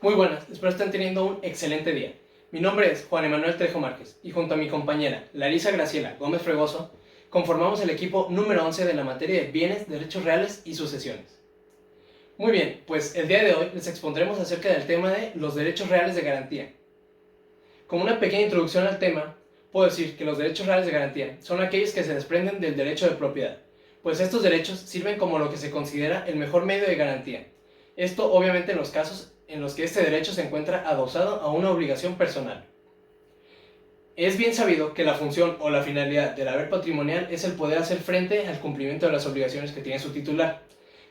Muy buenas, espero estén teniendo un excelente día. Mi nombre es Juan Emanuel Trejo Márquez y junto a mi compañera Larisa Graciela Gómez Fregoso conformamos el equipo número 11 de la materia de bienes, derechos reales y sucesiones. Muy bien, pues el día de hoy les expondremos acerca del tema de los derechos reales de garantía. Como una pequeña introducción al tema, puedo decir que los derechos reales de garantía son aquellos que se desprenden del derecho de propiedad, pues estos derechos sirven como lo que se considera el mejor medio de garantía. Esto obviamente en los casos en los que este derecho se encuentra adosado a una obligación personal. Es bien sabido que la función o la finalidad del haber patrimonial es el poder hacer frente al cumplimiento de las obligaciones que tiene su titular,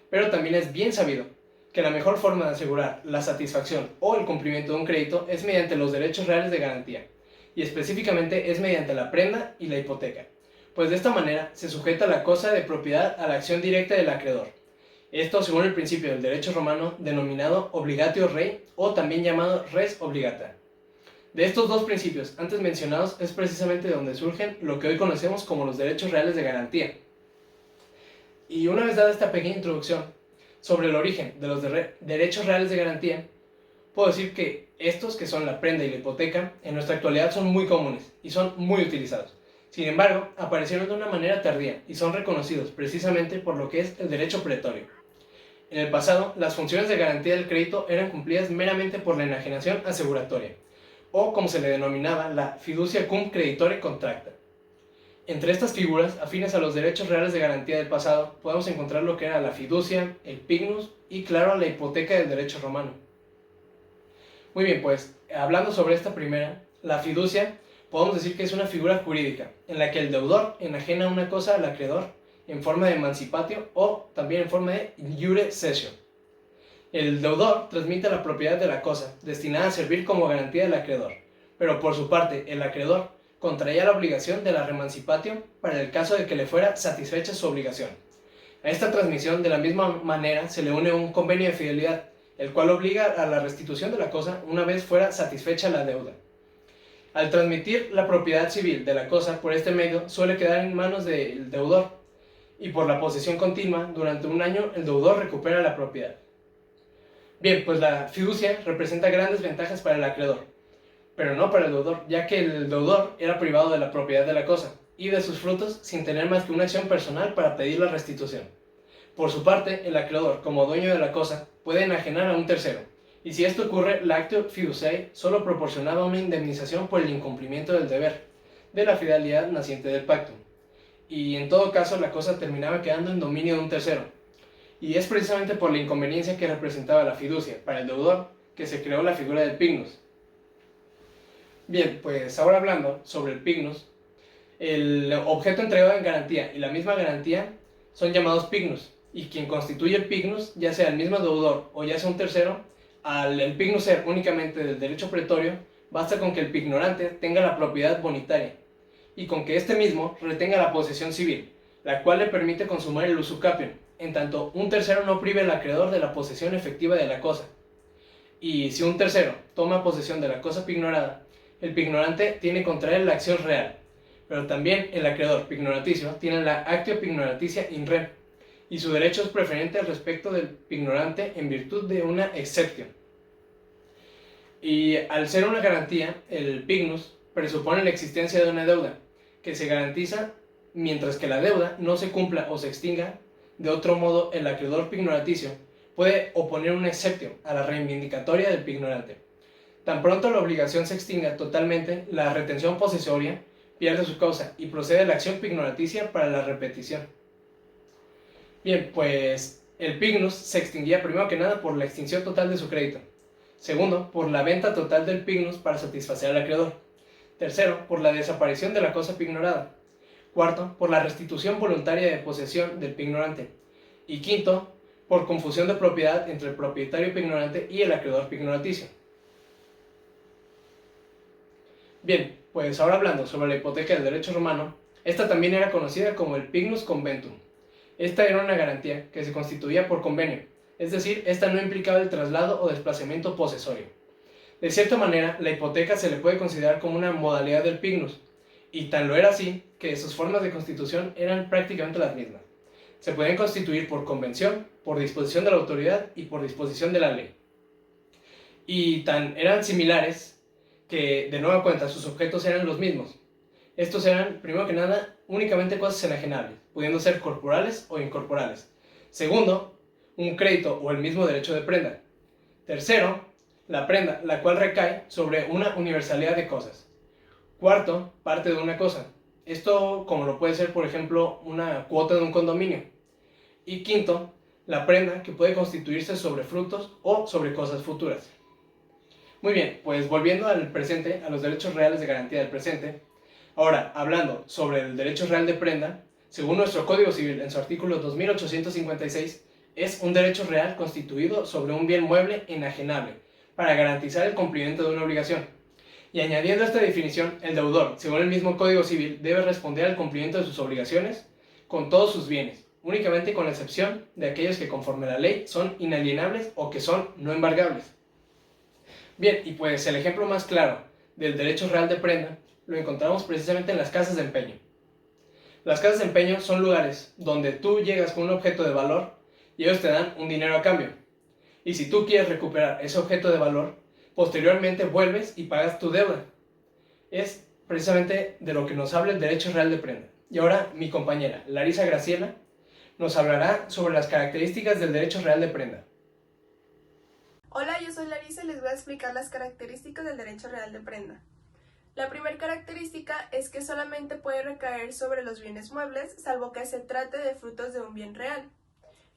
pero también es bien sabido que la mejor forma de asegurar la satisfacción o el cumplimiento de un crédito es mediante los derechos reales de garantía, y específicamente es mediante la prenda y la hipoteca, pues de esta manera se sujeta la cosa de propiedad a la acción directa del acreedor. Esto según el principio del derecho romano denominado obligatio rei o también llamado res obligata. De estos dos principios antes mencionados es precisamente de donde surgen lo que hoy conocemos como los derechos reales de garantía. Y una vez dada esta pequeña introducción sobre el origen de los derechos reales de garantía, puedo decir que estos, que son la prenda y la hipoteca, en nuestra actualidad son muy comunes y son muy utilizados. Sin embargo, aparecieron de una manera tardía y son reconocidos precisamente por lo que es el derecho pretorio. En el pasado, las funciones de garantía del crédito eran cumplidas meramente por la enajenación aseguratoria, o como se le denominaba, la fiducia cum creditore contracta. Entre estas figuras, afines a los derechos reales de garantía del pasado, podemos encontrar lo que era la fiducia, el pignus y, claro, la hipoteca del derecho romano. Muy bien, pues, hablando sobre esta primera, la fiducia, podemos decir que es una figura jurídica, en la que el deudor enajena una cosa al acreedor en forma de emancipatio o también en forma de iure cessio. El deudor transmite la propiedad de la cosa, destinada a servir como garantía del acreedor, pero por su parte el acreedor contraía la obligación de la remancipatio para el caso de que le fuera satisfecha su obligación. A esta transmisión de la misma manera se le une un convenio de fidelidad, el cual obliga a la restitución de la cosa una vez fuera satisfecha la deuda. Al transmitir la propiedad civil de la cosa por este medio suele quedar en manos del deudor, y por la posesión continua, durante un año el deudor recupera la propiedad. Bien, pues la fiducia representa grandes ventajas para el acreedor, pero no para el deudor, ya que el deudor era privado de la propiedad de la cosa y de sus frutos sin tener más que una acción personal para pedir la restitución. Por su parte, el acreedor, como dueño de la cosa, puede enajenar a un tercero, y si esto ocurre, la actio fiduciae solo proporcionaba una indemnización por el incumplimiento del deber, de la fidelidad naciente del pacto. Y en todo caso la cosa terminaba quedando en dominio de un tercero. Y es precisamente por la inconveniencia que representaba la fiducia para el deudor que se creó la figura del pignus. Bien, pues ahora hablando sobre el pignus, el objeto entregado en garantía y la misma garantía son llamados pignus, y quien constituye el pignus, ya sea el mismo deudor o ya sea un tercero, al el pignus ser únicamente del derecho pretorio, basta con que el pignorante tenga la propiedad bonitaria, y con que éste mismo retenga la posesión civil, la cual le permite consumar el usucapión, en tanto un tercero no prive al acreedor de la posesión efectiva de la cosa. Y si un tercero toma posesión de la cosa pignorada, el pignorante tiene contra él la acción real, pero también el acreedor pignoraticio tiene la actio pignoraticia in re, y su derecho es preferente al respecto del pignorante en virtud de una excepción. Y al ser una garantía, el pignus presupone la existencia de una deuda, que se garantiza mientras que la deuda no se cumpla o se extinga. De otro modo, el acreedor pignoraticio puede oponer un exceptio a la reivindicatoria del pignorante. Tan pronto la obligación se extinga totalmente, la retención posesoria pierde su causa y procede la acción pignoraticia para la repetición. Bien, pues el pignus se extinguía primero que nada por la extinción total de su crédito. Segundo, por la venta total del pignus para satisfacer al acreedor. Tercero, por la desaparición de la cosa pignorada. Cuarto, por la restitución voluntaria de posesión del pignorante. Y quinto, por confusión de propiedad entre el propietario pignorante y el acreedor pignoraticio. Bien, pues ahora hablando sobre la hipoteca del derecho romano, esta también era conocida como el pignus conventum. Esta era una garantía que se constituía por convenio, es decir, esta no implicaba el traslado o desplazamiento posesorio. De cierta manera, la hipoteca se le puede considerar como una modalidad del pignus, y tan lo era así que sus formas de constitución eran prácticamente las mismas. Se pueden constituir por convención, por disposición de la autoridad y por disposición de la ley. y eran similares que de nueva cuenta sus objetos eran los mismos. Estos eran, primero que nada, únicamente cosas enajenables, pudiendo ser corporales o incorporales. Segundo, un crédito o el mismo derecho de prenda. Tercero, la prenda, la cual recae sobre una universalidad de cosas. Cuarto, parte de una cosa. Esto como lo puede ser, por ejemplo, una cuota de un condominio. Y quinto, la prenda que puede constituirse sobre frutos o sobre cosas futuras. Muy bien, pues volviendo al presente, a los derechos reales de garantía del presente. Ahora, hablando sobre el derecho real de prenda, según nuestro Código Civil en su artículo 2856, es un derecho real constituido sobre un bien mueble enajenable, para garantizar el cumplimiento de una obligación. Y añadiendo a esta definición, el deudor, según el mismo Código Civil, debe responder al cumplimiento de sus obligaciones con todos sus bienes, únicamente con la excepción de aquellos que conforme a la ley son inalienables o que son no embargables. Bien, y pues el ejemplo más claro del derecho real de prenda lo encontramos precisamente en las casas de empeño. Las casas de empeño son lugares donde tú llegas con un objeto de valor y ellos te dan un dinero a cambio. Y si tú quieres recuperar ese objeto de valor, posteriormente vuelves y pagas tu deuda. Es precisamente de lo que nos habla el derecho real de prenda. Y ahora mi compañera Larisa Graciela nos hablará sobre las características del derecho real de prenda. Hola, yo soy Larisa y les voy a explicar las características del derecho real de prenda. La primera característica es que solamente puede recaer sobre los bienes muebles, salvo que se trate de frutos de un bien real.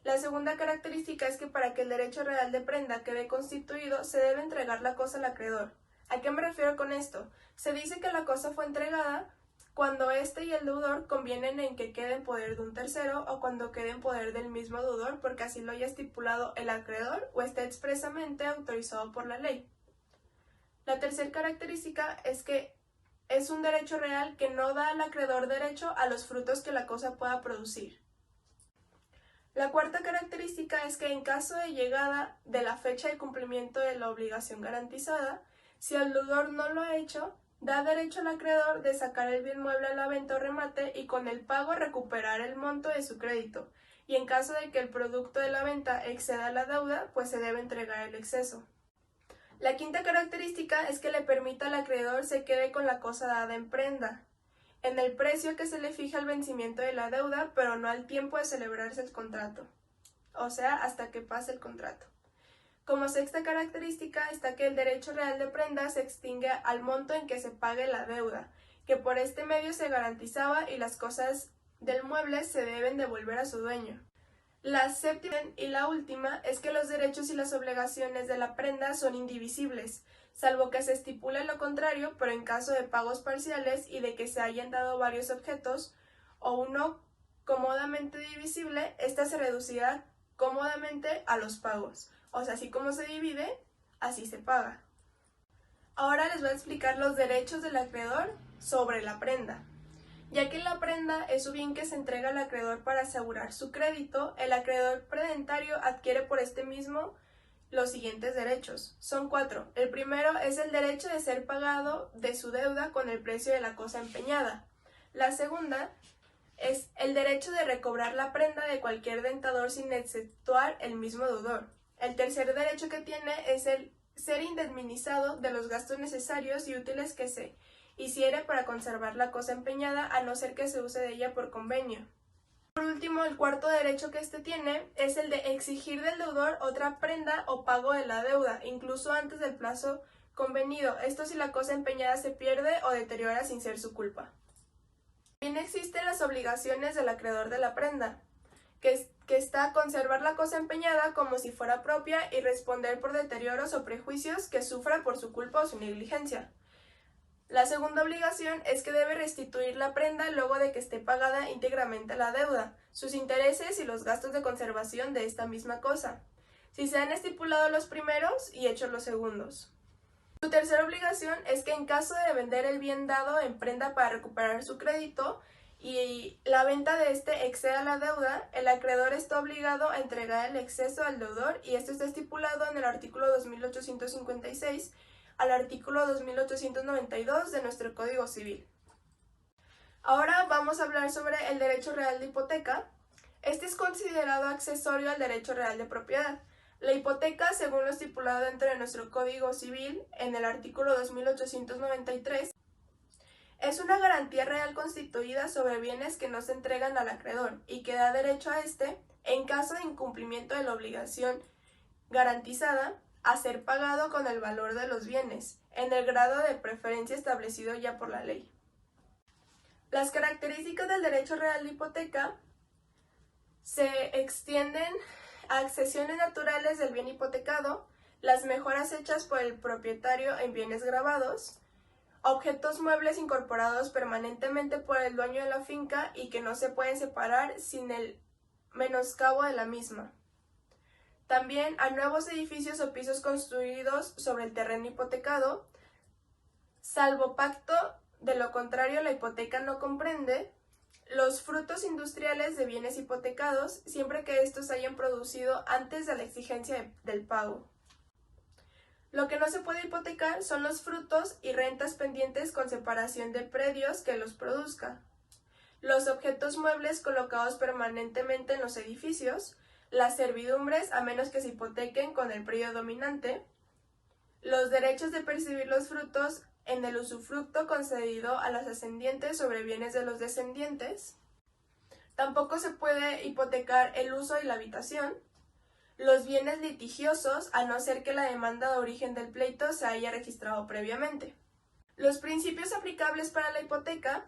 La segunda característica es que para que el derecho real de prenda quede constituido, se debe entregar la cosa al acreedor. ¿A qué me refiero con esto? Se dice que la cosa fue entregada cuando éste y el deudor convienen en que quede en poder de un tercero o cuando quede en poder del mismo deudor porque así lo haya estipulado el acreedor o esté expresamente autorizado por la ley. La tercera característica es que es un derecho real que no da al acreedor derecho a los frutos que la cosa pueda producir. La cuarta característica es que en caso de llegada de la fecha de cumplimiento de la obligación garantizada, si el deudor no lo ha hecho, da derecho al acreedor de sacar el bien mueble a la venta o remate y con el pago recuperar el monto de su crédito, y en caso de que el producto de la venta exceda la deuda, pues se debe entregar el exceso. La quinta característica es que le permita al acreedor se quede con la cosa dada en prenda, en el precio que se le fija al vencimiento de la deuda, pero no al tiempo de celebrarse el contrato, o sea, hasta que pase el contrato. Como sexta característica está que el derecho real de prenda se extingue al monto en que se pague la deuda, que por este medio se garantizaba y las cosas del mueble se deben devolver a su dueño. La séptima y la última es que los derechos y las obligaciones de la prenda son indivisibles, salvo que se estipule lo contrario, pero en caso de pagos parciales y de que se hayan dado varios objetos o uno cómodamente divisible, esta se reducirá cómodamente a los pagos. O sea, así como se divide, así se paga. Ahora les voy a explicar los derechos del acreedor sobre la prenda. Ya que la prenda es un bien que se entrega al acreedor para asegurar su crédito, el acreedor predentario adquiere por este mismo los siguientes derechos. Son 4. El primero es el derecho de ser pagado de su deuda con el precio de la cosa empeñada. La segunda es el derecho de recobrar la prenda de cualquier dentador sin exceptuar el mismo deudor. El tercer derecho que tiene es el ser indemnizado de los gastos necesarios y útiles que se hiciere para conservar la cosa empeñada, a no ser que se use de ella por convenio. Por último, el cuarto derecho que tiene es el de exigir del deudor otra prenda o pago de la deuda, incluso antes del plazo convenido, esto si la cosa empeñada se pierde o deteriora sin ser su culpa. También existen las obligaciones del acreedor de la prenda, que está a conservar la cosa empeñada como si fuera propia y responder por deterioros o prejuicios que sufra por su culpa o su negligencia. La segunda obligación es que debe restituir la prenda luego de que esté pagada íntegramente la deuda, sus intereses y los gastos de conservación de esta misma cosa, si se han estipulado los primeros y hechos los segundos. Su tercera obligación es que en caso de vender el bien dado en prenda para recuperar su crédito y la venta de este exceda la deuda, el acreedor está obligado a entregar el exceso al deudor y esto está estipulado en el artículo 2856 al artículo 2892 de nuestro Código Civil. Ahora vamos a hablar sobre el derecho real de hipoteca. Este es considerado accesorio al derecho real de propiedad. La hipoteca, según lo estipulado dentro de nuestro Código Civil, en el artículo 2893, es una garantía real constituida sobre bienes que no se entregan al acreedor y que da derecho a éste, en caso de incumplimiento de la obligación garantizada, a ser pagado con el valor de los bienes, en el grado de preferencia establecido ya por la ley. Las características del derecho real de hipoteca se extienden a accesiones naturales del bien hipotecado, las mejoras hechas por el propietario en bienes gravados, objetos muebles incorporados permanentemente por el dueño de la finca y que no se pueden separar sin el menoscabo de la misma. También a nuevos edificios o pisos construidos sobre el terreno hipotecado, salvo pacto, de lo contrario la hipoteca no comprende los frutos industriales de bienes hipotecados, siempre que estos se hayan producido antes de la exigencia del pago. Lo que no se puede hipotecar son los frutos y rentas pendientes con separación de predios que los produzca, los objetos muebles colocados permanentemente en los edificios, las servidumbres a menos que se hipotequen con el predio dominante, los derechos de percibir los frutos en el usufructo concedido a los ascendientes sobre bienes de los descendientes. Tampoco se puede hipotecar el uso y la habitación, los bienes litigiosos, a no ser que la demanda de origen del pleito se haya registrado previamente. Los principios aplicables para la hipoteca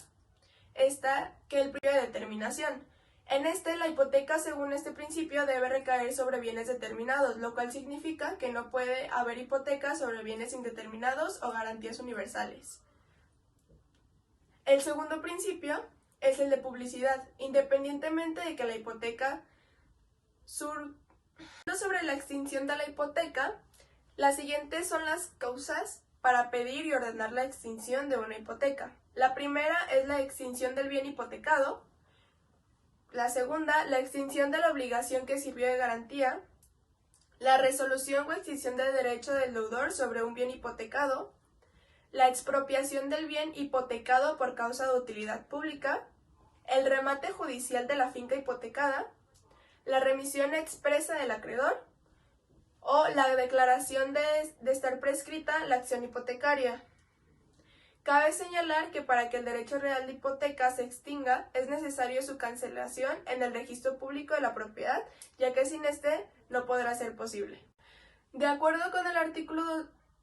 está que el principio de determinación. En la hipoteca, según este principio, debe recaer sobre bienes determinados, lo cual significa que no puede haber hipoteca sobre bienes indeterminados o garantías universales. El segundo principio es el de publicidad, independientemente de que la hipoteca sobre la extinción de la hipoteca, las siguientes son las causas para pedir y ordenar la extinción de una hipoteca. La primera es la extinción del bien hipotecado. La segunda, la extinción de la obligación que sirvió de garantía. La resolución o extinción del derecho del deudor sobre un bien hipotecado. La expropiación del bien hipotecado por causa de utilidad pública. El remate judicial de la finca hipotecada. La remisión expresa del acreedor. O la declaración de estar prescrita la acción hipotecaria. Cabe señalar que para que el derecho real de hipoteca se extinga es necesario su cancelación en el registro público de la propiedad, ya que sin este no podrá ser posible. De acuerdo con el artículo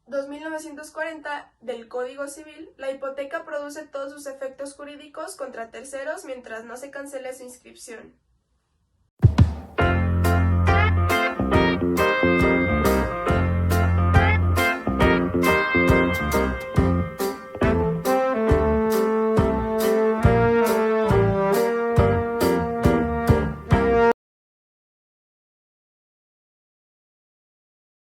2940 del Código Civil, la hipoteca produce todos sus efectos jurídicos contra terceros mientras no se cancele su inscripción.